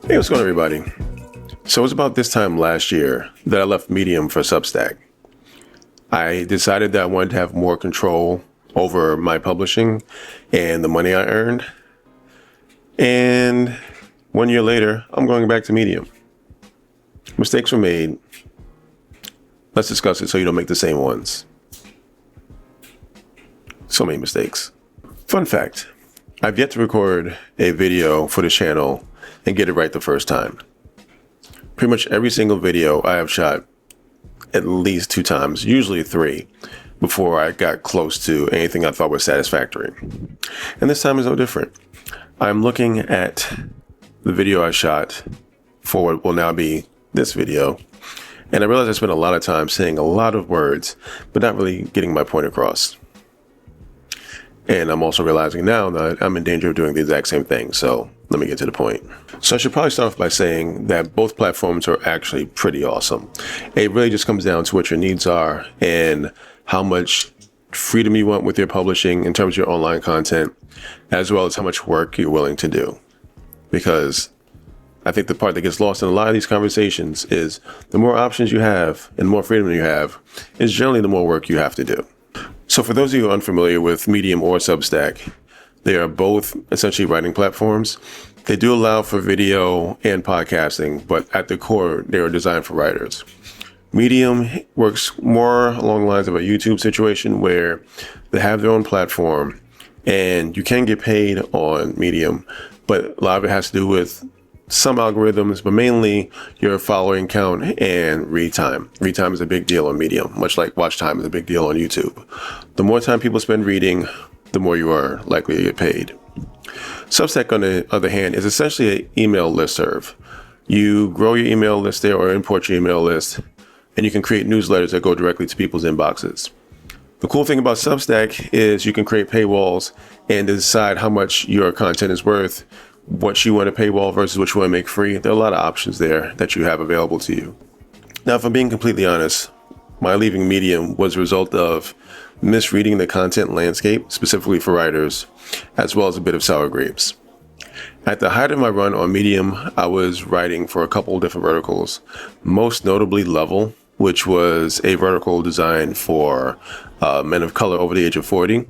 Hey, what's going on, everybody? So it was about this time last year that I left Medium for Substack. I decided that I wanted to have more control over my publishing and the money I earned. And 1 year later, I'm going back to Medium. Mistakes were made. Let's discuss it so you don't make the same ones. So many mistakes. Fun fact, I've yet to record a video for the channel and get it right the first time. Pretty much every single video I have shot at least 2 times, usually 3, before I got close to anything I thought was satisfactory. And this time is no different. I'm looking at the video I shot for what will now be this video, and I realized I spent a lot of time saying a lot of words, but not really getting my point across. And I'm also realizing now that I'm in danger of doing the exact same thing. So let me get to the point. So I should probably start off by saying that both platforms are actually pretty awesome. It really just comes down to what your needs are and how much freedom you want with your publishing in terms of your online content, as well as how much work you're willing to do. Because I think the part that gets lost in a lot of these conversations is the more options you have and the more freedom you have is generally the more work you have to do. So for those of you unfamiliar with Medium or Substack, they are both essentially writing platforms. They do allow for video and podcasting, but at the core, they are designed for writers. Medium works more along the lines of a YouTube situation where they have their own platform and you can get paid on Medium, but a lot of it has to do with some algorithms, but mainly your following count and read time. Read time is a big deal on Medium, much like watch time is a big deal on YouTube. The more time people spend reading, the more you are likely to get paid. Substack, on the other hand, is essentially an email listserv. You grow your email list there or import your email list, and you can create newsletters that go directly to people's inboxes. The cool thing about Substack is you can create paywalls and decide how much your content is worth, what you want to paywall versus what you want to make free. There are a lot of options there that you have available to you. Now, if I'm being completely honest, my leaving Medium was a result of misreading the content landscape, specifically for writers, as well as a bit of sour grapes. At the height of my run on Medium, I was writing for a couple of different verticals, most notably Level, which was a vertical designed for men of color over the age of 40.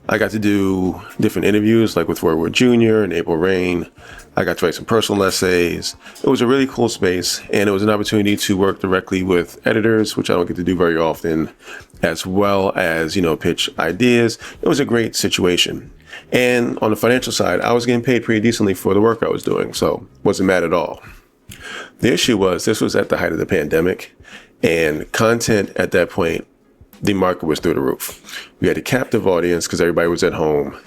I got to do different interviews, like with Word Jr. and April Rain. I got to write some personal essays. It was a really cool space, and it was an opportunity to work directly with editors, which I don't get to do very often, as well as, pitch ideas. It was a great situation. And on the financial side, I was getting paid pretty decently for the work I was doing, so wasn't mad at all. The issue was this was at the height of the pandemic, and content at that point, the market was through the roof. We had a captive audience because everybody was at home.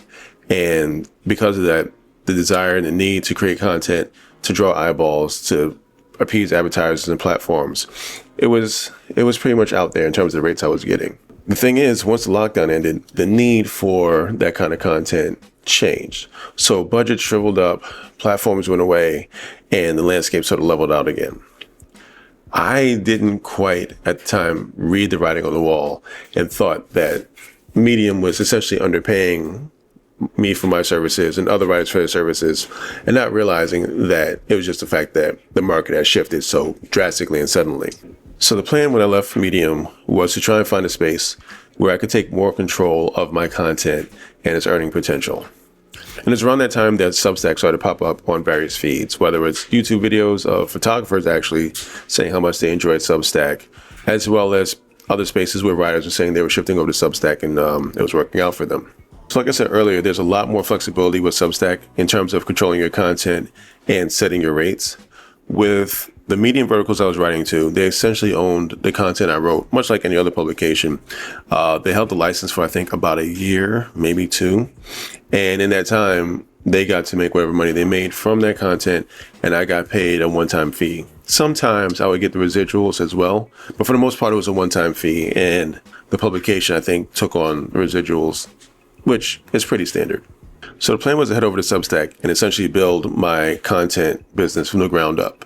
And because of that, the desire and the need to create content, to draw eyeballs, to appease advertisers and platforms, it was pretty much out there in terms of the rates I was getting. The thing is, once the lockdown ended, the need for that kind of content changed. So budgets shriveled up, platforms went away, and the landscape sort of leveled out again. I didn't quite, at the time, read the writing on the wall and thought that Medium was essentially underpaying me for my services and other writers for their services, and not realizing that it was just the fact that the market had shifted so drastically and suddenly. So the plan when I left Medium was to try and find a space where I could take more control of my content and its earning potential. And it's around that time that Substack started to pop up on various feeds, whether it's YouTube videos of photographers actually saying how much they enjoyed Substack, as well as other spaces where writers were saying they were shifting over to Substack and it was working out for them. So like I said earlier, there's a lot more flexibility with Substack in terms of controlling your content and setting your rates. With the Medium verticals I was writing to, they essentially owned the content I wrote, much like any other publication. They held the license for, I think, about a year, maybe 2. And in that time, they got to make whatever money they made from that content, and I got paid a one-time fee. Sometimes I would get the residuals as well, but for the most part, it was a one-time fee, and the publication, I think, took on residuals, which is pretty standard. So the plan was to head over to Substack and essentially build my content business from the ground up.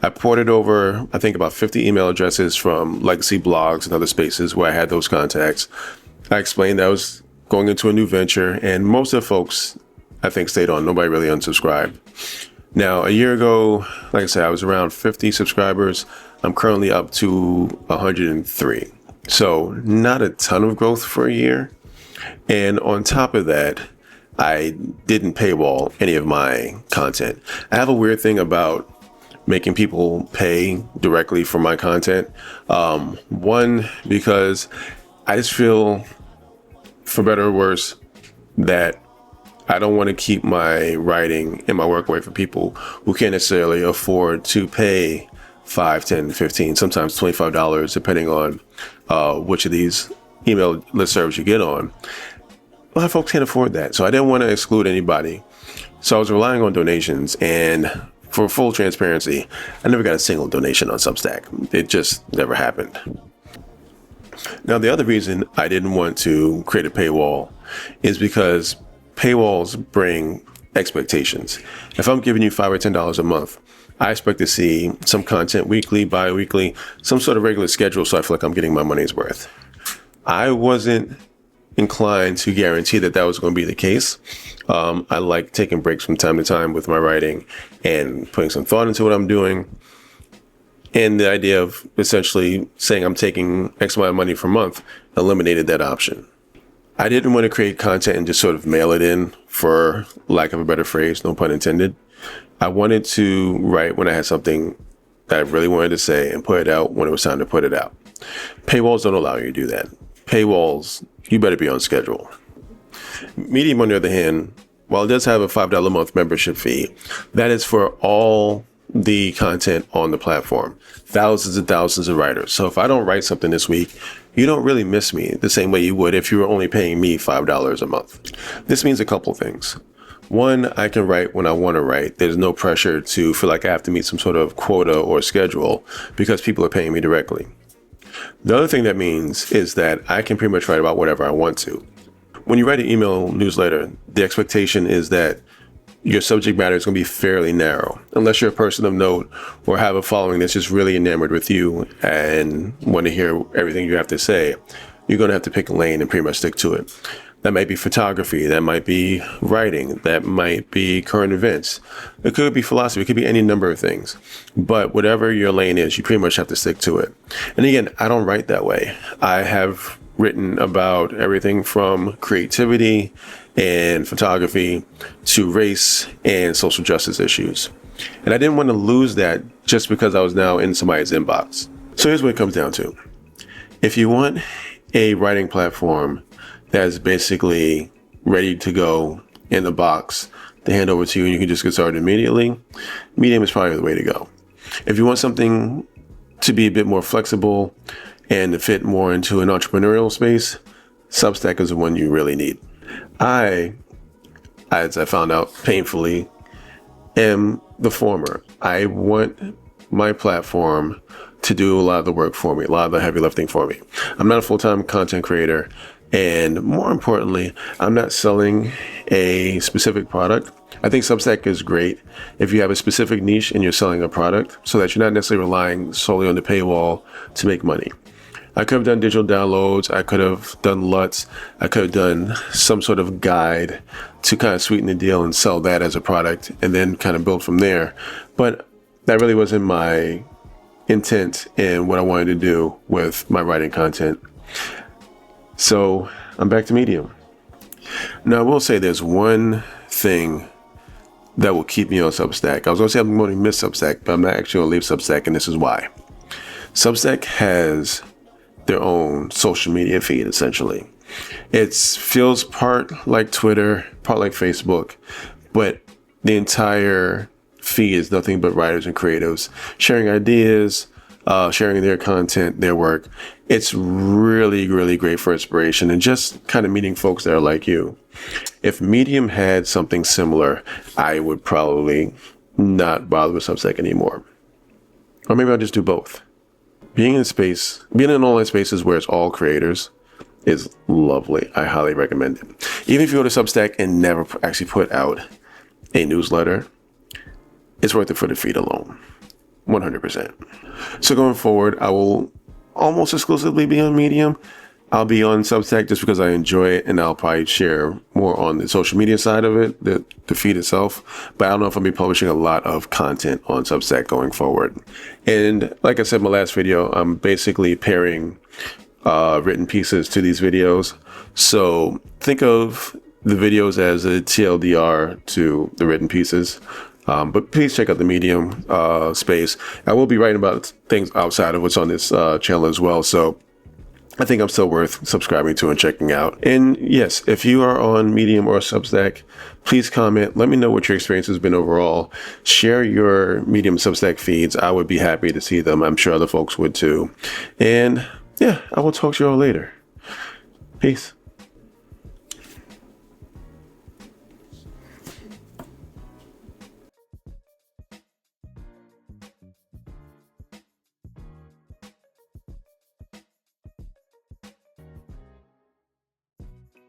I ported over, I think, about 50 email addresses from legacy blogs and other spaces where I had those contacts. I explained that I was going into a new venture, and most of the folks, I think, stayed on. Nobody really unsubscribed. Now, a year ago, like I said, I was around 50 subscribers. I'm currently up to 103. So not a ton of growth for a year. And on top of that, I didn't paywall any of my content. I have a weird thing about making people pay directly for my content. One, because I just feel, for better or worse, that I don't want to keep my writing and my work away from people who can't necessarily afford to pay $5, $10, $15, sometimes $25, depending on which of these email listservs you get on. A lot of folks can't afford that. So I didn't want to exclude anybody. So I was relying on donations, and for full transparency, I never got a single donation on Substack. It just never happened. Now, the other reason I didn't want to create a paywall is because paywalls bring expectations. If I'm giving you $5 or $10 a month, I expect to see some content weekly, bi-weekly, some sort of regular schedule, so I feel like I'm getting my money's worth. I wasn't inclined to guarantee that was going to be the case. I like taking breaks from time to time with my writing and putting some thought into what I'm doing. And the idea of essentially saying I'm taking X amount of money per month eliminated that option. I didn't want to create content and just sort of mail it in, for lack of a better phrase, no pun intended. I wanted to write when I had something that I really wanted to say and put it out when it was time to put it out. Paywalls don't allow you to do that. Paywalls, you better be on schedule. Medium, on the other hand, while it does have a $5 a month membership fee, that is for all the content on the platform. Thousands and thousands of writers. So if I don't write something this week, you don't really miss me the same way you would if you were only paying me $5 a month. This means a couple things. One, I can write when I want to write. There's no pressure to feel like I have to meet some sort of quota or schedule because people are paying me directly. The other thing that means is that I can pretty much write about whatever I want to. When you write an email newsletter, the expectation is that your subject matter is going to be fairly narrow, unless you're a person of note or have a following that's just really enamored with you and want to hear everything you have to say. You're going to have to pick a lane and pretty much stick to it. That might be photography, that might be writing, that might be current events. It could be philosophy, it could be any number of things. But whatever your lane is, you pretty much have to stick to it. And again, I don't write that way. I have written about everything from creativity and photography to race and social justice issues. And I didn't want to lose that just because I was now in somebody's inbox. So here's what it comes down to. If you want a writing platform that's basically ready to go in the box to hand over to you and you can just get started immediately, Medium is probably the way to go. If you want something to be a bit more flexible and to fit more into an entrepreneurial space, Substack is the one you really need. As I found out painfully, am the former. I want my platform to do a lot of the work for me, a lot of the heavy lifting for me. I'm not a full-time content creator. And more importantly, I'm not selling a specific product. I think Substack is great if you have a specific niche and you're selling a product so that you're not necessarily relying solely on the paywall to make money. I could have done digital downloads. I could have done LUTs. I could have done some sort of guide to kind of sweeten the deal and sell that as a product and then kind of build from there. But that really wasn't my intent in what I wanted to do with my writing content. So I'm back to Medium. Now, I will say there's one thing that will keep me on Substack. I was going to say I'm going to miss Substack, but I'm not actually going to leave Substack, and this is why. Substack has their own social media feed, essentially. It feels part like Twitter, part like Facebook, but the entire feed is nothing but writers and creatives sharing ideas, sharing their content, their work. It's really, really great for inspiration and just kind of meeting folks that are like you. If Medium had something similar, I would probably not bother with Substack anymore. Or maybe I'll just do both. Being in online spaces where it's all creators is lovely. I highly recommend it. Even if you go to Substack and never actually put out a newsletter, it's worth it for the feed alone. 100%. So going forward, I will almost exclusively be on Medium. I'll be on Substack just because I enjoy it, and I'll probably share more on the social media side of it, the feed itself. But I don't know if I'll be publishing a lot of content on Substack going forward. And like I said in my last video, I'm basically pairing written pieces to these videos. So think of the videos as a TLDR to the written pieces. But please check out the Medium space. I will be writing about things outside of what's on this channel as well. So I think I'm still worth subscribing to and checking out. And yes, if you are on Medium or Substack, please comment. Let me know what your experience has been overall. Share your Medium Substack feeds. I would be happy to see them. I'm sure other folks would too. And yeah, I will talk to you all later. Peace.